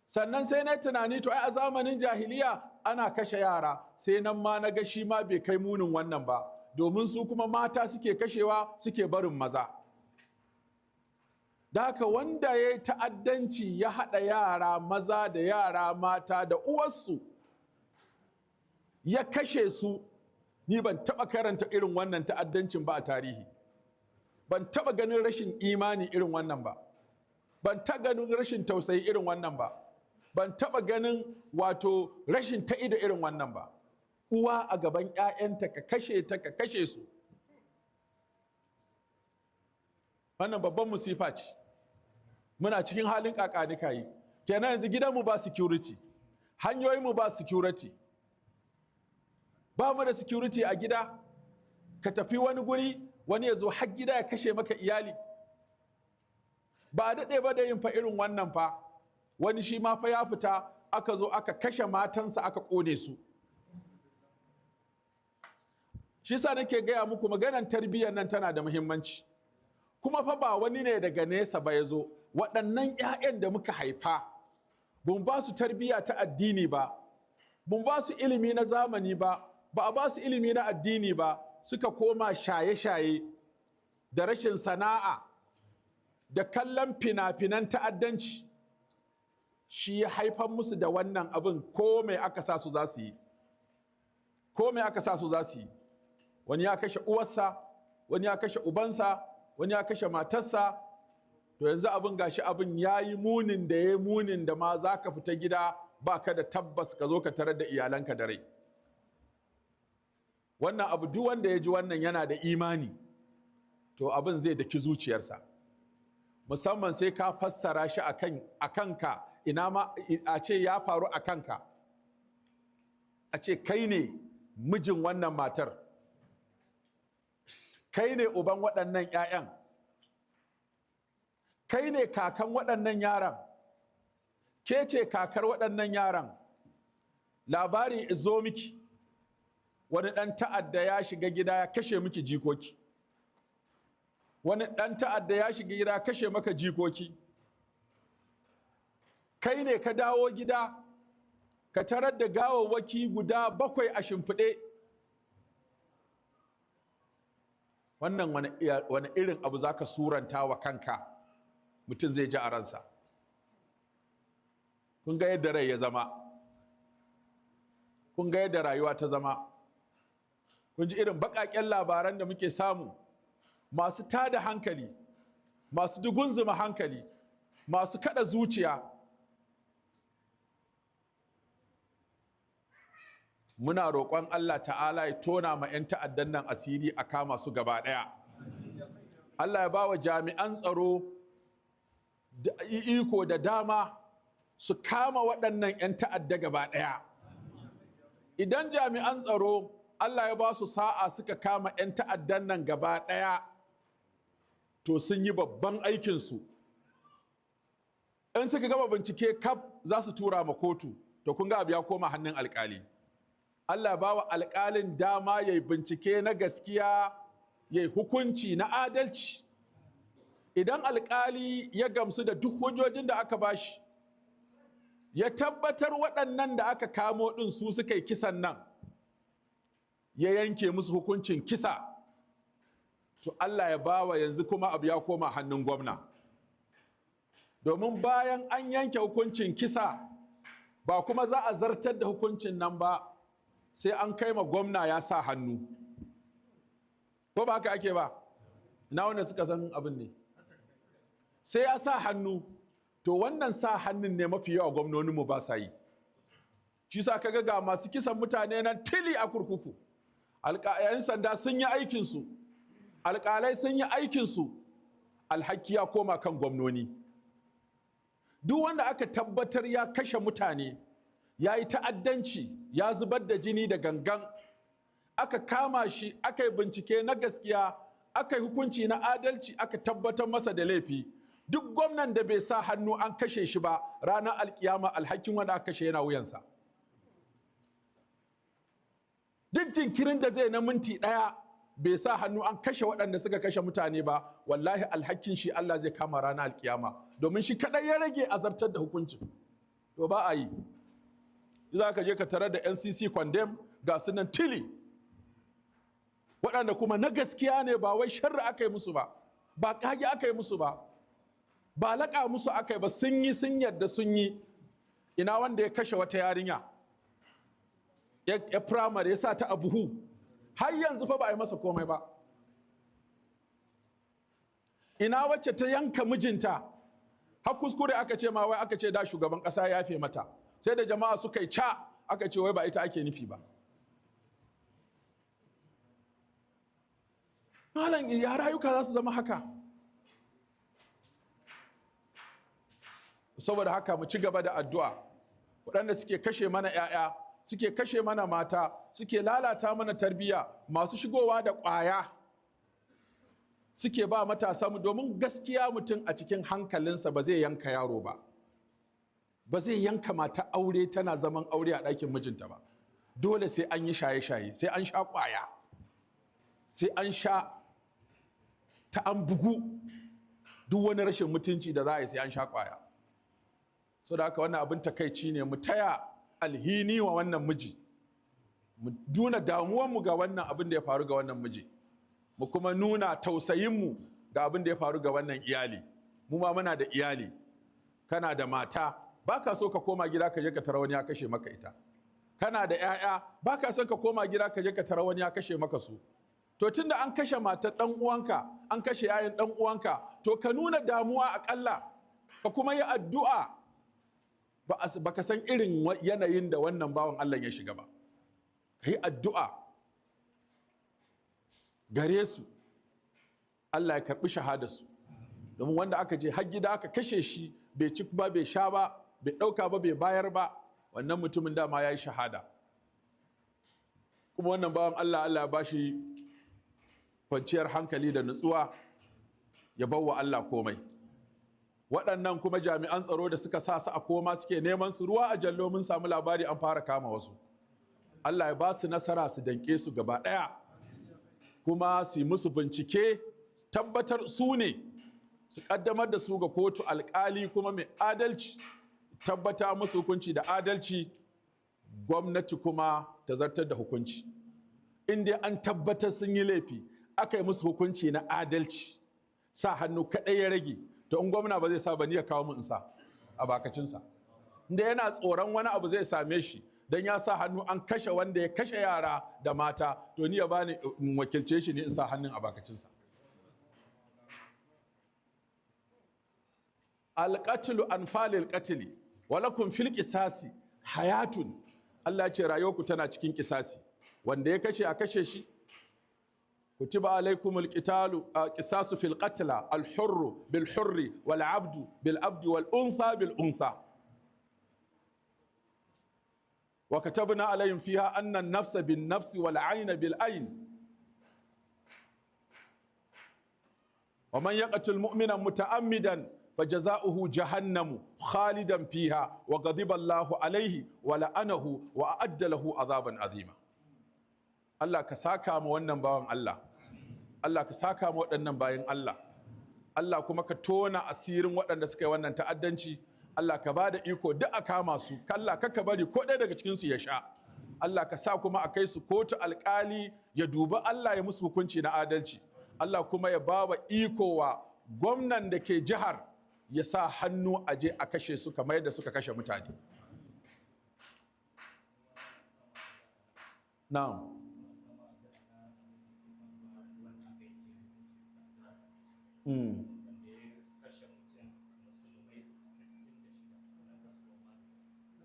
sannan sai na tunani to ai a zamanin jahiliya ana kashe yara, sai nan ma na ga shi ma bai kai munin wannan ba, domin su kuma mata suke kashewa suke barin maza. Da haka wanda ya yi ta'addanci ya haɗa yara maza da yara mata da uwarsu ya kashe su, ni ban taɓa karanta irin wannan ta'addancin ba a tarihi, ban taɓa ganin rashin imani irin wannan ba, ban taɓa ganin rashin tausayi irin wannan ba, ban taɓa ganin wato rashin ta'ido irin wannan ba. Uwa a gaban 'ya'yanta ka kashe su, wannan babban musifa ce. Muna cikin halin ƙaƙanika yi, kenan yanzu gidanmu ba security, hanyoyinmu ba security, ba mu da security a gida. Ka tafi wani guri wani ya zo har gida ya kashe maka iyali. Ba a daɗe ba da yin fa irin wannan fa, wani shi ma fa ya fita aka zo aka kashe matansa aka ƙone su. Shi sa nake gaya muku maganar tarbiyyar nan tana da muhimmanci, kuma fa ba wani ne daga nesa ba ya zo. Waɗannan 'ya'yan da muka haifa bun ba su tarbiyya ta addini ba, bun ba su ilimi na zamani ba, ba a ba su ilimi na addini ba, suka koma shaye-shaye da rashin sana'a da kallon fina-finan ta'addanci, shi ya haifar musu da wannan abin. Ko mai aka sa su za su yi, ko mai aka sa su za su yi. Wani ya kashe uwarsa, wani ya kashe ubansa, wani ya kashe matarsa. To yanzu abin gashi abin ya yi munin da ya yi munin da ma za ka fita gida ba ka da tabbas ka zo ka tarar da iyalanka da rai. Wannan abu duk wanda ya ji wannan yana da imani, to abin zai daki zuciyarsa, musamman sai ka fassara shi a kanka. Ina ma a ce ya faru a kanka, a ce kai ne mijin wannan matar, kai ne uban waɗannan 'ya'yan, kai ne kakan waɗannan yaran, ke ce kakar waɗannan yaran. Labari izo miki, wani ɗan ta'adda ya shiga gida ya kashe miki jikoki, wani ɗan ta'adda ya shiga gida ya kashe maka jikoki. Kai ne ka dawo gida ka tarar da gawawwaki guda 7 a shimfiɗe. Wannan wani irin abu za ka suranta wa kanka mutum zai ji a ransa? Kun ga yadda rai ya zama, kun ga yadda rayuwa ta zama, kun ji irin baƙaƙen labaran da muke samu, masu tada hankali, masu dugunzuma hankali, masu kada zuciya. Muna roƙon Allah ta'ala ya tona ma 'yan ta'addan nan asiri a kama su gaba ɗaya. Allah ya ba wa jami'an tsaro da iko da dama su kama waɗannan 'yan ta'adda gaba ɗaya. Idan jami'an tsaro Allah ya ba su sa'a suka kama 'yan ta'addan nan gaba ɗaya, to sun yi babban aikinsu. In suka gama bincike kaf za su tura ma kotu, to kun ga abu ya koma hannun alƙali. Allah ba wa alƙalin dama ya yi bincike na gaskiya, ya yi hukunci na adalci. Idan alƙali ya gamsu da duk hujjojin da aka bashi, ya tabbatar waɗannan da aka kamo ɗin su suka yi kisan nan, ya yanke musu hukuncin kisa, to Allah ya bawa yanzu kuma abu ya koma hannun gwamna. Domin bayan an yanke hukuncin kisa, ba kuma za a zartar da hukuncin nan ba, sai an kai ma gwamna ya sa hannu. Ko ba haka ake ba? Na wanda suka san abin ne. Sai ya sa hannu, to wannan sa hannun ne mafi yawa gwamnoninmu ba sa yi. Shi sa kaga ga masu kisan mutane nan tili a kurkuku. 'Yan sanda sun yi aikinsu, alƙalai sun yi aikinsu, alhaki ya koma kan gwamnoni. Duk wanda aka tabbatar ya kashe mutane, ya yi ta'addanci, ya zubar da jini da gangan, aka kama shi, aka yi bincike na gaskiya, aka yi hukunci na adalci, aka tabbatar masa da laifi. Duk gwamnan da bai sa hannu an kashe shi ba, ranar alkiyama alhakin wanda aka kashe yana wuyansa. Duk jinkirin da zai na minti ɗaya bai sa hannu an kashe waɗanda suka kashe mutane ba, wallahi alhakin shi Allah zai kama ranar alkiyama, domin shi kaɗai ya rage azartar da hukuncin. to ba a yi. Za ka je ka tarar da NCC condemn ga su nan tili, waɗanda kuma na gaskiya ne, ba wai sharri aka yi musu ba, ba kage aka yi musu ba, ba laƙa musu aka yi ba, sun yi sun yadda sun yi. Ina wanda ya kashe wata yarinya ya firamare ya sa ta a buhu, har yanzu fa ba a yi masa komai ba. Ina wacce ta yanka mijinta, har kuskure aka ce ma wai aka ce da shugaban ƙasa ya yafe mata, sai da jama'a suka yi ca aka ce wai ba ita ake nufi ba. Malam, ya rayuka za su zama haka? Saboda haka mu ci gaba da addu'a. Waɗanda suke kashe mana 'ya'ya, suke kashe mana mata, suke lalata mana tarbiyya, masu shigowa da ƙwaya suke ba matasa mu, domin gaskiya mutum a cikin hankalinsa ba zai yanka yaro ba, ba zai yanka mata aure tana zaman aure a ɗakin mijinta ba. Dole sai an yi shaye-shaye, sai an sha ƙwaya, sai an sha ta an bugu, duk wani rashin mutunci da za a yi sai an sha ƙwaya. So da haka wannan abin takaici ne, mu taya alhini wa wannan miji, mu nuna damuwanmu ga wannan abin da ya faru ga wannan miji, mu kuma nuna tausayinmu ga abin da ya faru ga wannan iyali. Mu ma muna da iyali, kana da mata, ba ka so ka koma gida ka je ka tara wani ya kashe maka ita. Kana da 'ya'ya, ba ka son ka koma gida ka je ka tara wani ya kashe maka su. To tunda an kashe matar ɗan uwanka, an kashe 'ya'yan ɗan uwanka, to ka nuna damuwa aƙalla, ka kuma yi addu'a. Ba ka san irin yanayin da wannan bawan Allah ya shiga ba. Ka yi addu'a gare su, Allah ya karɓi shahadarsu. Domin wanda aka je har gida aka kashe shi, bai ci ba, bai sha ba, bai ɗauka ba, bai bayar ba, wannan mutumin dama ya yi shahada. Kuma wannan bawan Allah ya ba shi kwanciyar hankali da nutsuwa, ya bawa Allah komai. Waɗannan kuma jami'an tsaro da suka sa su a koma suke neman su ruwa a jallo, mun samu labari an fara kama wasu. Allah ya ba su nasara, su danƙe su gaba ɗaya, kuma su yi musu bincike, tabbatar su ne, su ƙaddamar da su ga kotu, alƙali kuma mai adalci, tabbata musu hukunci da adalci, gwamnati kuma ta zartar da hukunci. In dai an tabbatar sun yi laifi, aka yi musu hukunci na adalci, sa hannu kaɗai ya rage. To in gwamna ba zai sa ba, ni ya kawo min in sa a bakacinsa. Inda yana tsoron wani abu zai same shi don ya sa hannu an kashe wanda ya kashe yara da mata, to ni ya bani in wakilce shi ne in sa hannun a bakacinsa. Alƙatilu anfalil qatili walakum fil qisasi hayatun. Allah ce rayuwarku tana cikin kisasi, wanda ya kashe a kashe shi. كتب عليكم القتال قصاص في القتلى الحر بالحر والعبد بالعبد والأنثى بالأنثى وكتبنا عليهم فيها أن النفس بالنفس والعين بالعين ومن يقتل مؤمنا متعمدا فجزاؤه جهنم خالدا فيها وغضب الله عليه ولعنه وأعد له عذابا عظيما. Allah ka saka mu wannan bawan Allah, Allah ka saka mu waɗannan bayan Allah, Allah kuma ka tona asirin waɗanda suka yi wannan ta'addanci, Allah ka ba da iko duk a kama su, Allah ka bari ko ɗaya daga cikinsu ya sha, Allah ka sa kuma a kai su kotu, alƙali ya dubi Allah ya musu hukunci na adalci, Allah kuma ya ba wa iko wa gwamnan da ke jihar ya sa hannu a je a kashe su kamar yadda suka kashe mutane. Na'am.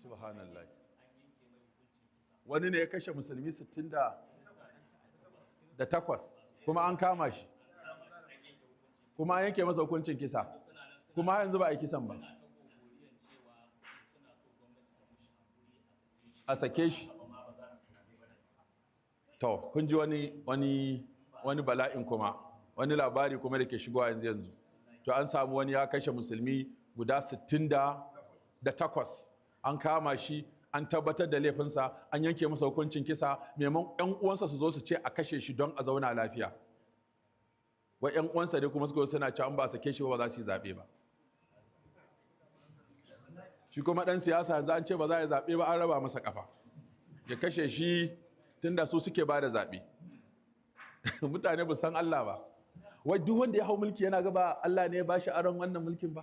Subhanallah. Wani ne ya kashe musulmi 68 kuma an kama shi, kuma an yanke masa hukuncin kisa, kuma yanzu ba a yi kisan ba, a sake shi. To kun ji wani bala'in kuma, wani labari kuma da ke shigowa yanzu. To an samu wani ya kashe musulmi guda 68, an kama shi, an tabbatar da laifinsa, an yanke masa hukuncin kisa, maimakon 'yan uwansa su zo su ce a kashe shi don a zauna lafiya. Wa 'yan uwansa dai kuma suka suna cewa an ba a sake shi ba za su yi zaɓe ba. shi kuma ɗan siyasa yanzu an ce ba za a yi zaɓe ba, an raba masa ƙafa ya kashe shi tunda su suke ba da zaɓe. Mutane ba san Allah ba, wai duk wanda ya hau mulki yana gaba Allah ne ya ba shi aron wannan mulkin ba.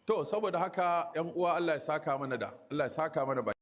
To saboda haka 'yan uwa, Allah ya saka mana